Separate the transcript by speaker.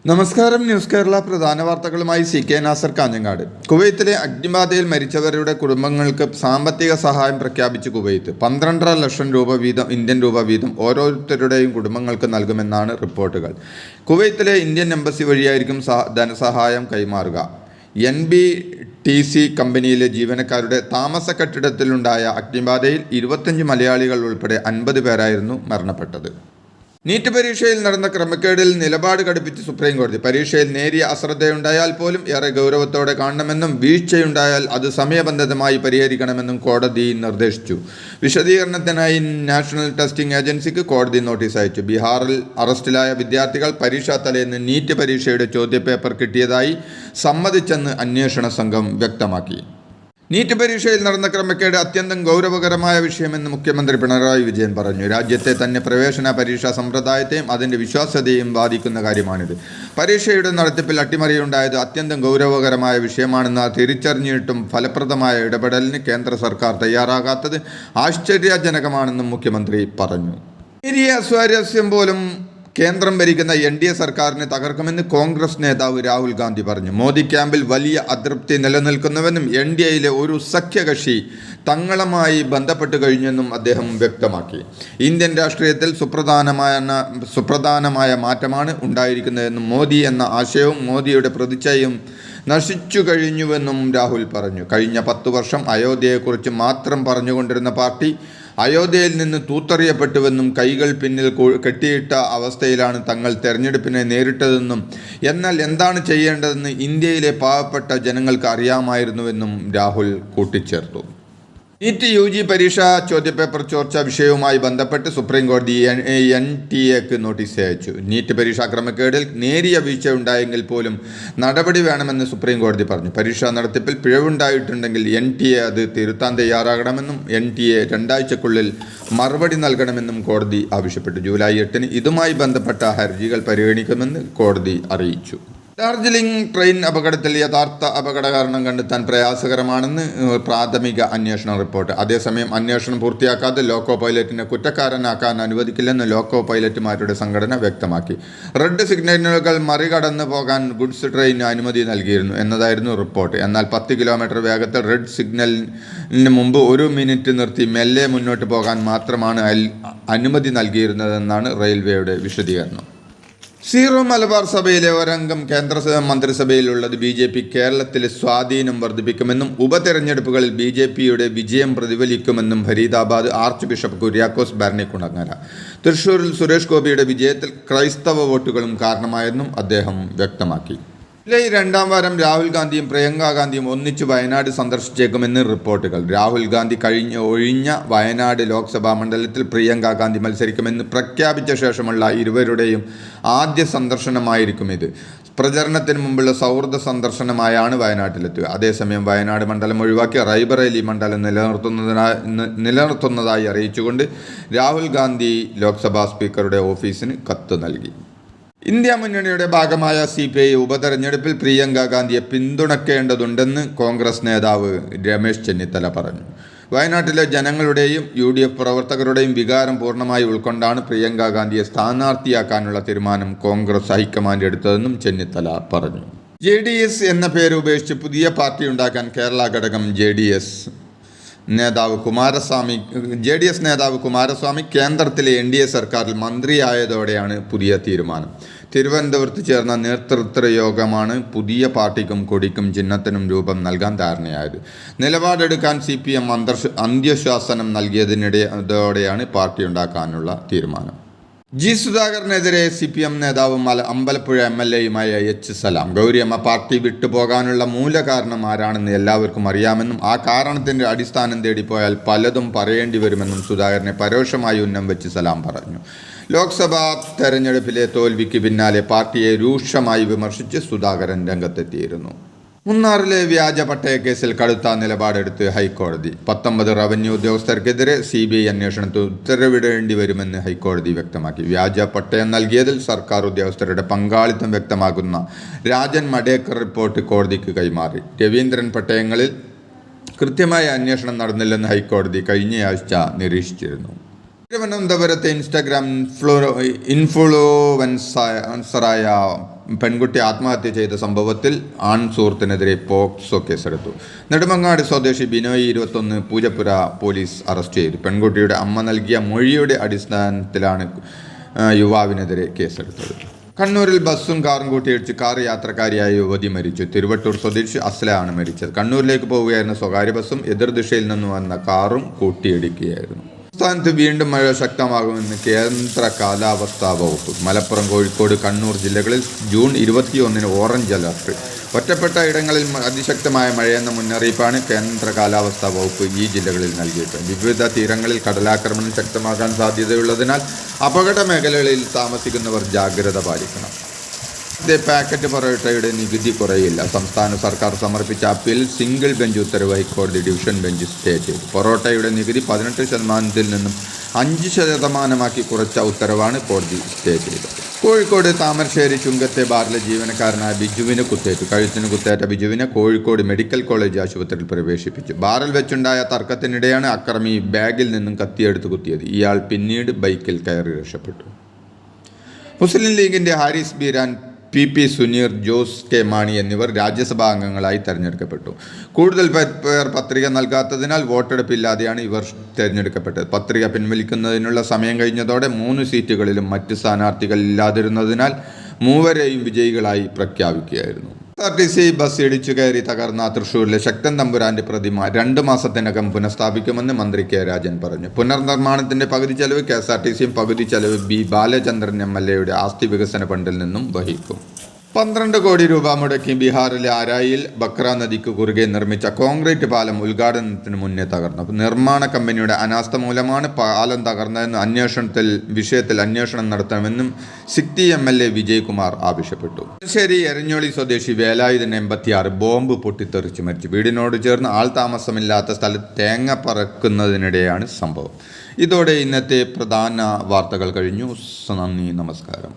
Speaker 1: നമസ്കാരം. ന്യൂസ് കേരള പ്രധാന വാർത്തകളുമായി CK നാസർ കാഞ്ഞങ്ങാട്. കുവൈത്തിലെ അഗ്നിബാധയിൽ മരിച്ചവരുടെ കുടുംബങ്ങൾക്ക് സാമ്പത്തിക സഹായം പ്രഖ്യാപിച്ച് കുവൈത്ത് 12.5 ലക്ഷം രൂപ വീതം ഇന്ത്യൻ രൂപ വീതം ഓരോരുത്തരുടെയും കുടുംബങ്ങൾക്ക് നൽകുമെന്നാണ് റിപ്പോർട്ടുകൾ. കുവൈത്തിലെ ഇന്ത്യൻ എംബസി വഴിയായിരിക്കും ധനസഹായം കൈമാറുക. NBTC കമ്പനിയിലെ ജീവനക്കാരുടെ താമസ കെട്ടിടത്തിലുണ്ടായ അഗ്നിബാധയിൽ 25 മലയാളികൾ ഉൾപ്പെടെ 50 പേരായിരുന്നു മരണപ്പെട്ടത്. നീറ്റ് പരീക്ഷയിൽ നടന്ന ക്രമക്കേടിൽ നിലപാട് കടുപ്പിച്ച് സുപ്രീം കോടതി. പരീക്ഷയിൽ നേരിയ അശ്രദ്ധയുണ്ടായാൽ പോലും ഏറെ ഗൗരവത്തോടെ കാണണമെന്നും വീഴ്ചയുണ്ടായാൽ അത് സമയബന്ധിതമായി പരിഹരിക്കണമെന്നും കോടതി നിർദ്ദേശിച്ചു. വിശദീകരണത്തിനായി നാഷണൽ ടെസ്റ്റിംഗ് ഏജൻസിക്ക് കോടതി നോട്ടീസ് അയച്ചു. ബീഹാറിൽ അറസ്റ്റിലായ വിദ്യാർത്ഥികൾ പരീക്ഷാ തലേന്ന് നീറ്റ് പരീക്ഷയുടെ ചോദ്യപേപ്പർ കിട്ടിയതായി സമ്മതിച്ചെന്ന് അന്വേഷണ സംഘം വ്യക്തമാക്കി. നീറ്റ് പരീക്ഷയിൽ നടന്ന ക്രമക്കേട് അത്യന്തം ഗൗരവകരമായ വിഷയമെന്ന് മുഖ്യമന്ത്രി പിണറായി വിജയൻ പറഞ്ഞു. രാജ്യത്തെ തന്നെ പ്രവേശന പരീക്ഷാ സമ്പ്രദായത്തെയും അതിൻ്റെ വിശ്വാസ്യതയും ബാധിക്കുന്ന കാര്യമാണിത്. പരീക്ഷയുടെ നടത്തിപ്പിൽ അട്ടിമറിയുണ്ടായത് അത്യന്തം ഗൗരവകരമായ വിഷയമാണെന്ന് തിരിച്ചറിഞ്ഞിട്ടും ഫലപ്രദമായ ഇടപെടലിന് കേന്ദ്ര സർക്കാർ തയ്യാറാകാത്തത് ആശ്ചര്യജനകമാണെന്നും മുഖ്യമന്ത്രി പറഞ്ഞു. നേരിയ അസ്വാരസ്യം പോലും കേന്ദ്രം ഭരിക്കുന്ന NDA സർക്കാരിനെ തകർക്കുമെന്ന് കോൺഗ്രസ് നേതാവ് രാഹുൽ ഗാന്ധി പറഞ്ഞു. മോദി ക്യാമ്പിൽ വലിയ അതൃപ്തി നിലനിൽക്കുന്നുവെന്നും NDAയിലെ ഒരു സഖ്യകക്ഷി തങ്ങളുമായി ബന്ധപ്പെട്ട് കഴിഞ്ഞെന്നും അദ്ദേഹം വ്യക്തമാക്കി. ഇന്ത്യൻ രാഷ്ട്രീയത്തിൽ സുപ്രധാനമായ മാറ്റമാണ് ഉണ്ടായിരിക്കുന്നതെന്നും മോദി എന്ന ആശയവും മോദിയുടെ പ്രതിച്ഛായയും നശിച്ചു കഴിഞ്ഞുവെന്നും രാഹുൽ പറഞ്ഞു. കഴിഞ്ഞ 10 വർഷം അയോധ്യയെക്കുറിച്ച് മാത്രം പറഞ്ഞുകൊണ്ടിരുന്ന പാർട്ടി അയോധ്യയിൽ നിന്ന് തൂത്തെറിയപ്പെട്ടുവെന്നും കൈകൾ പിന്നിൽ കെട്ടിയിട്ട അവസ്ഥയിലാണ് തങ്ങൾ തെരഞ്ഞെടുപ്പിനെ നേരിട്ടതെന്നും എന്നാൽ എന്താണ് ചെയ്യേണ്ടതെന്ന് ഇന്ത്യയിലെ പാവപ്പെട്ട ജനങ്ങൾക്ക് അറിയാമായിരുന്നുവെന്നും രാഹുൽ കൂട്ടിച്ചേർത്തു. നീറ്റ് UG പരീക്ഷാ ചോദ്യപേപ്പർ ചോർച്ച വിഷയവുമായി ബന്ധപ്പെട്ട് സുപ്രീം കോടതി NTA നോട്ടീസ് അയച്ചു. നീറ്റ് പരീക്ഷാ ക്രമക്കേടിൽ നേരിയ വീഴ്ച ഉണ്ടായെങ്കിൽ പോലും നടപടി വേണമെന്ന് സുപ്രീം കോടതി പറഞ്ഞു. പരീക്ഷാ നടത്തിപ്പിൽ പിഴവുണ്ടായിട്ടുണ്ടെങ്കിൽ NTA അത് തിരുത്താൻ തയ്യാറാകണമെന്നും NTA 2 ആഴ്ചക്കുള്ളിൽ മറുപടി നൽകണമെന്നും കോടതി ആവശ്യപ്പെട്ടു. ജൂലൈ 8 ഇതുമായി ബന്ധപ്പെട്ട ഹർജികൾ പരിഗണിക്കുമെന്ന് കോടതി അറിയിച്ചു. ഡാർജിലിംഗ് ട്രെയിൻ അപകടത്തിൽ യഥാർത്ഥ അപകട കാരണം കണ്ടെത്താൻ പ്രയാസകരമാണെന്ന് പ്രാഥമിക അന്വേഷണ റിപ്പോർട്ട്. അതേസമയം അന്വേഷണം പൂർത്തിയാക്കാതെ ലോക്കോ പൈലറ്റിനെ കുറ്റക്കാരനാക്കാൻ അനുവദിക്കില്ലെന്ന് ലോക്കോ പൈലറ്റുമാരുടെ സംഘടന വ്യക്തമാക്കി. റെഡ് സിഗ്നലുകൾ മറികടന്ന് പോകാൻ ഗുഡ്സ് ട്രെയിന് അനുമതി നൽകിയിരുന്നു എന്നതായിരുന്നു റിപ്പോർട്ട്. എന്നാൽ 10 കിലോമീറ്റർ വേഗത്തിൽ റെഡ് സിഗ്നലിന് മുമ്പ് 1 മിനിറ്റ് നിർത്തി മെല്ലെ മുന്നോട്ട് പോകാൻ മാത്രമാണ് അനുമതി നൽകിയിരുന്നതെന്നാണ് റെയിൽവേയുടെ വിശദീകരണം. സീറോ മലബാർ സഭയിലെ ഒരംഗം കേന്ദ്ര മന്ത്രിസഭയിലുള്ളത് BJP കേരളത്തിലെ സ്വാധീനം വർദ്ധിപ്പിക്കുമെന്നും ഉപതെരഞ്ഞെടുപ്പുകളിൽ BJPയുടെ വിജയം പ്രതിഫലിക്കുമെന്നും ഫരീദാബാദ് ആർച്ച് ബിഷപ്പ് കുര്യാക്കോസ് ഭരണിക്കുളങ്ങര. തൃശൂരിൽ സുരേഷ് ഗോപിയുടെ വിജയത്തിൽ ക്രൈസ്തവ വോട്ടുകളും കാരണമായെന്നും അദ്ദേഹം വ്യക്തമാക്കി. ജൂലൈ 2 വാരം രാഹുൽ ഗാന്ധിയും പ്രിയങ്ക ഗാന്ധിയും ഒന്നിച്ചു വയനാട് സന്ദർശിച്ചേക്കുമെന്ന് റിപ്പോർട്ടുകൾ. രാഹുൽ ഗാന്ധി ഒഴിഞ്ഞ വയനാട് ലോക്സഭാ മണ്ഡലത്തിൽ പ്രിയങ്ക ഗാന്ധി മത്സരിക്കുമെന്ന് പ്രഖ്യാപിച്ച ശേഷമുള്ള ഇരുവരുടെയും ആദ്യ സന്ദർശനമായിരിക്കും ഇത്. പ്രചരണത്തിന് മുമ്പുള്ള സൗഹൃദ സന്ദർശനമായാണ് വയനാട്ടിലെത്തുക. അതേസമയം വയനാട് മണ്ഡലം ഒഴിവാക്കി റായ്ബറേലി മണ്ഡലം നിലനിർത്തുന്നതായി അറിയിച്ചുകൊണ്ട് രാഹുൽ ഗാന്ധി ലോക്സഭാ സ്പീക്കറുടെ ഓഫീസിന് കത്ത് നൽകി. ഇന്ത്യ മുന്നണിയുടെ ഭാഗമായ CPI ഉപതെരഞ്ഞെടുപ്പിൽ പ്രിയങ്ക ഗാന്ധിയെ പിന്തുണയ്ക്കേണ്ടതുണ്ടെന്ന് കോൺഗ്രസ് നേതാവ് രമേശ് ചെന്നിത്തല പറഞ്ഞു. വയനാട്ടിലെ ജനങ്ങളുടെയും UDF പ്രവർത്തകരുടെയും വികാരം പൂർണ്ണമായി ഉൾക്കൊണ്ടാണ് പ്രിയങ്ക ഗാന്ധിയെ സ്ഥാനാർത്ഥിയാക്കാനുള്ള തീരുമാനം കോൺഗ്രസ് ഹൈക്കമാൻഡ് എടുത്തതെന്നും ചെന്നിത്തല പറഞ്ഞു. JDS എന്ന പേര് ഉപേക്ഷിച്ച് പുതിയ പാർട്ടി ഉണ്ടാക്കാൻ കേരള ഘടകം JDS നേതാവ് കുമാരസ്വാമി കേന്ദ്രത്തിലെ NDA സർക്കാരിൽ മന്ത്രിയായതോടെയാണ് പുതിയ തീരുമാനം. തിരുവനന്തപുരത്ത് ചേർന്ന നേതൃത്വ യോഗമാണ് പുതിയ പാർട്ടിക്കും കൊടിക്കും ചിഹ്നത്തിനും രൂപം നൽകാൻ ധാരണയായത്. നിലപാടെടുക്കാൻ CPM അന്ത്യശാസനം നൽകിയതിനിടെയാണ് പാർട്ടി ഉണ്ടാക്കാനുള്ള തീരുമാനം. സുധാകരനെതിരെ CPM നേതാവും അമ്പലപ്പുഴ MLAയുമായ സലാം. ഗൗരിയമ്മ പാർട്ടി വിട്ടുപോകാനുള്ള മൂലകാരണം ആരാണെന്ന് എല്ലാവർക്കും അറിയാമെന്നും ആ കാരണത്തിൻ്റെ അടിസ്ഥാനം തേടിപ്പോയാൽ പലതും പറയേണ്ടി വരുമെന്നും സുധാകരനെ പരോക്ഷമായി ഉന്നം വെച്ച് സലാം പറഞ്ഞു. ലോക്സഭാ തെരഞ്ഞെടുപ്പിലെ തോൽവിക്ക് പിന്നാലെ പാർട്ടിയെ രൂക്ഷമായി വിമർശിച്ച് സുധാകരൻ രംഗത്തെത്തിയിരുന്നു. മൂന്നാറിലെ വ്യാജ പട്ടയ കേസിൽ കടുത്ത നിലപാടെടുത്ത് ഹൈക്കോടതി. 19 റവന്യൂ ഉദ്യോഗസ്ഥർക്കെതിരെ CBI അന്വേഷണത്തിൽ ഉത്തരവിടേണ്ടി വരുമെന്ന് ഹൈക്കോടതി വ്യക്തമാക്കി. വ്യാജ പട്ടയം നൽകിയതിൽ സർക്കാർ ഉദ്യോഗസ്ഥരുടെ പങ്കാളിത്തം വ്യക്തമാക്കുന്ന രാജൻ മടേക്കർ റിപ്പോർട്ട് കോടതിക്ക് കൈമാറി. രവീന്ദ്രൻ പട്ടയങ്ങളിൽ കൃത്യമായ അന്വേഷണം നടന്നില്ലെന്ന് ഹൈക്കോടതി കഴിഞ്ഞയാഴ്ച നിരീക്ഷിച്ചിരുന്നു. തിരുവനന്തപുരത്തെ ഇൻസ്റ്റാഗ്രാം ഇൻഫ്ലുവൻസറായ പെൺകുട്ടി ആത്മഹത്യ ചെയ്ത സംഭവത്തിൽ ആൺ സുഹൃത്തിനെതിരെ പോക്സോ കേസെടുത്തു. നെടുമങ്ങാട് സ്വദേശി ബിനോയ് 21 പൂജപ്പുര പോലീസ് അറസ്റ്റ് ചെയ്തു. പെൺകുട്ടിയുടെ അമ്മ നൽകിയ മൊഴിയുടെ അടിസ്ഥാനത്തിലാണ് യുവാവിനെതിരെ കേസെടുത്തത്. കണ്ണൂരിൽ ബസ്സും കാറും കൂട്ടിയിടിച്ച് കാർ യാത്രക്കാരിയായ യുവതി മരിച്ചു. തിരുവട്ടൂർ സ്വദേശി അസ്ലയാണ് മരിച്ചത്. കണ്ണൂരിലേക്ക് പോവുകയായിരുന്ന സ്വകാര്യ ബസ്സും എതിർദിശയിൽ നിന്ന് വന്ന കാറും കൂട്ടിയിടിക്കുകയായിരുന്നു. സംസ്ഥാനത്ത് വീണ്ടും മഴ ശക്തമാകുമെന്ന് കേന്ദ്ര കാലാവസ്ഥാ വകുപ്പ്. മലപ്പുറം, കോഴിക്കോട്, കണ്ണൂർ ജില്ലകളിൽ ജൂൺ 21 ഓറഞ്ച് അലർട്ട്. ഒറ്റപ്പെട്ട ഇടങ്ങളിൽ അതിശക്തമായ മഴയെന്ന മുന്നറിയിപ്പാണ് കേന്ദ്ര കാലാവസ്ഥാ വകുപ്പ് ഈ ജില്ലകളിൽ നൽകിയത്. വിവിധ തീരങ്ങളിൽ കടലാക്രമണം ശക്തമാകാൻ സാധ്യതയുള്ളതിനാൽ അപകട മേഖലകളിൽ താമസിക്കുന്നവർ ജാഗ്രത പാലിക്കണം. പാക്കറ്റ് പൊറോട്ടയുടെ നികുതി കുറയില്ല. സംസ്ഥാന സർക്കാർ സമർപ്പിച്ച അപ്പീൽ സിംഗിൾ ബെഞ്ച് ഉത്തരവ് ഹൈക്കോടതി ഡിവിഷൻ ബെഞ്ച് സ്റ്റേ ചെയ്തു. പൊറോട്ടയുടെ നികുതി 18% നിന്നും 5% കുറച്ച ഉത്തരവാണ് കോടതി സ്റ്റേ ചെയ്തത്. കോഴിക്കോട് താമരശ്ശേരി ചുങ്കത്തെ ബാറിലെ ജീവനക്കാരനായ ബിജുവിന് കുത്തേറ്റു. കഴുത്തിന് കുത്തേറ്റ ബിജുവിനെ കോഴിക്കോട് മെഡിക്കൽ കോളേജ് ആശുപത്രിയിൽ പ്രവേശിപ്പിച്ചു. ബാറിൽ വെച്ചുണ്ടായ തർക്കത്തിനിടെയാണ് അക്രമി ബാഗിൽ നിന്നും കത്തിയെടുത്ത് കുത്തിയത്. ഇയാൾ പിന്നീട് ബൈക്കിൽ കയറി രക്ഷപ്പെട്ടു. മുസ്ലിം ലീഗിന്റെ ഹാരിസ് ബീരാൻ, PP സുനീർ, ജോസ് കെ മാണി എന്നിവർ രാജ്യസഭാ അംഗങ്ങളായി തെരഞ്ഞെടുക്കപ്പെട്ടു. കൂടുതൽ പേർ പത്രിക നൽകാത്തതിനാൽ വോട്ടെടുപ്പില്ലാതെയാണ് ഇവർ തെരഞ്ഞെടുക്കപ്പെട്ടത്. പത്രിക പിൻവലിക്കുന്നതിനുള്ള സമയം കഴിഞ്ഞതോടെ 3 സീറ്റുകളിലും മറ്റ് സ്ഥാനാർത്ഥികൾ ഇല്ലാതിരുന്നതിനാൽ മൂവരെയും വിജയികളായി പ്രഖ്യാപിക്കുകയായിരുന്നു. KSRTC ബസ് ഇടിച്ചു കയറി തകർന്ന തൃശൂരിലെ ശക്തൻ തമ്പുരാന്റെ പ്രതിമ 2 മാസത്തിനകം പുനഃസ്ഥാപിക്കുമെന്ന് മന്ത്രി കെ രാജൻ പറഞ്ഞു. പുനർനിർമ്മാണത്തിന്റെ പകുതി ചെലവ് KSRTCയും പകുതി ചെലവ് B ബാലചന്ദ്രൻ MLAയുടെ ആസ്തി വികസന ഫണ്ടിൽ നിന്നും വഹിക്കും. 12 കോടി രൂപ മുടക്കി ബീഹാറിലെ ആരായിൽ ബക്ര നദിക്ക് കുറുകെ നിർമ്മിച്ച കോൺക്രീറ്റ് പാലം ഉദ്ഘാടനത്തിന് മുന്നേ തകർന്നു. നിർമ്മാണ കമ്പനിയുടെ അനാസ്ഥ മൂലമാണ് പാലം തകർന്നതെന്ന് വിഷയത്തിൽ അന്വേഷണം നടത്തണമെന്നും സിറ്റി MLA വിജയ്കുമാർ ആവശ്യപ്പെട്ടു. ശരി, എരഞ്ഞോളി സ്വദേശി വേലായുധൻ 86 ബോംബ് പൊട്ടിത്തെറിച്ച് മരിച്ചു. വീടിനോട് ചേർന്ന് ആൾ താമസമില്ലാത്ത സ്ഥലത്ത് തേങ്ങ പറക്കുന്നതിനിടെയാണ് സംഭവം. ഇതോടെ ഇന്നത്തെ പ്രധാന വാർത്തകൾ കഴിഞ്ഞു. നന്ദി, നമസ്കാരം.